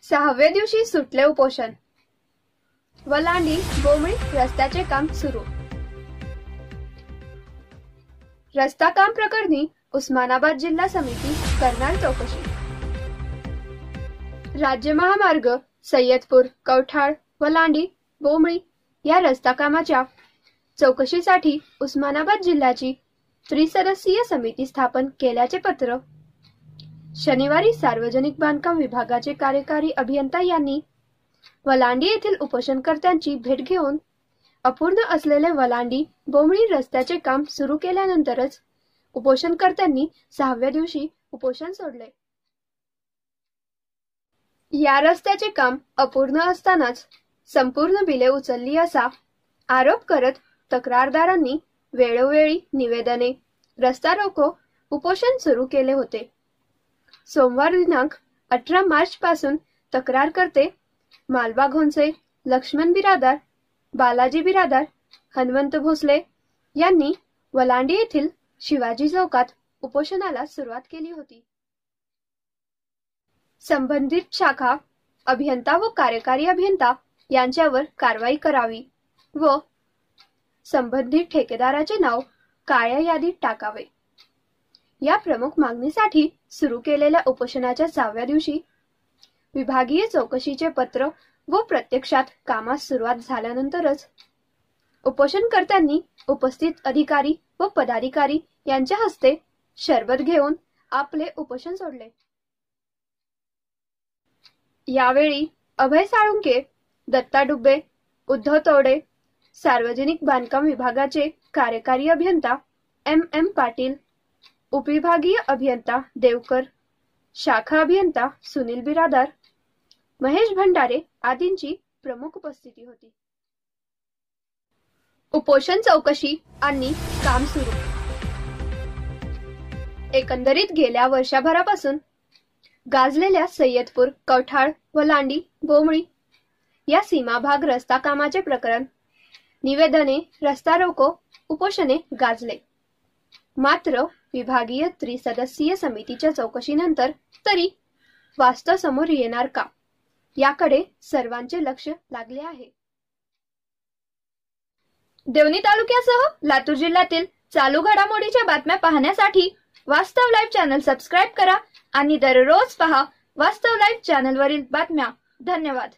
6व्या दिवशी सुटले उपोषण। वलांडी बोमळी रस्त्याचे काम सुरू। रस्ता काम प्रकरणी उस्मानाबाद जिल्हा समिती करणार चौकशी। राज्य महामार्ग सय्यदपूर कवठाळ वलांडी बोमळी या रस्ता कामाच्या चौकशीसाठी उस्मानाबाद जिल्ह्याची त्रिसदस्यीय समिती स्थापन केल्याचे पत्र शनिवारी सार्वजनिक बांधकाम विभागाचे कार्यकारी अभियंता यांनी वलांडी येथील उपोषणकर्त्यांची भेट घेऊन अपूर्ण असलेले वलांडी बोमळी रस्त्याचे काम सुरू केल्यानंतरच उपोषणकर्त्यांनी 6व्या दिवशी उपोषण सोडले। या रस्त्याचे काम अपूर्ण असतानाच संपूर्ण बिले उचलली असा आरोप करत तक्रारदारांनी वेळोवेळी निवेदने, रस्ता रोको उपोषण सुरू केले होते। सोमवार दिनांक 18 मार्च पासून तक्रारकर्ते मालबा घोंसे, लक्ष्मण बिरादार, बालाजी बिरादार, हनुमंत भोसले यांनी वलांडी येथील शिवाजी चौकात उपोषणाला सुरुवात केली होती। संबंधित शाखा अभियंता व कार्यकारी अभियंता यांच्यावर कारवाई करावी व संबंधित ठेकेदाराचे नाव काळ्या यादीत टाकावे या प्रमुख मागणीसाठी सुरू केलेल्या उपोषणाच्या 6व्या दिवशी विभागीय चौकशीचे पत्र व प्रत्यक्षात कामास सुरुवात झाल्यानंतरच उपोषणकर्त्यांनी उपस्थित अधिकारी व पदाधिकारी यांच्या हस्ते शरबत घेऊन आपले उपोषण सोडले। यावेळी अभय साळुंके, दत्ता डुबे, उद्धव तोडे, सार्वजनिक बांधकाम विभागाचे कार्यकारी अभियंता M पाटील, उपविभागीय अभियंता देवकर, शाखा अभियंता सुनील बिरादार, महेश भंडारे आदींची प्रमुख उपस्थिती होती। उपोषण चौकशी आणि काम सुरू। एकंदरीत गेल्या वर्षभरापासून गाजलेल्या सय्यदपूर कवठाळ वलांडी बोमळी या सीमाभाग रस्ता कामाचे प्रकरण निवेदने, रस्ता रोको उपोषणे गाजले। मात्र विभागीय त्रिसदस्यीय समितीच्या चौकशीनंतर तरी वास्तव समोर येणार का याकडे सर्वांचे लक्ष लागले आहे। देवणी तालुक्यासह लातूर जिल्ह्यातील चालू घडामोडीच्या बातम्या पाहण्यासाठी वास्तव लाईव्ह चॅनल सबस्क्राइब करा आणि दररोज पहा वास्तव लाईव्ह चॅनलवरील बातम्या। धन्यवाद।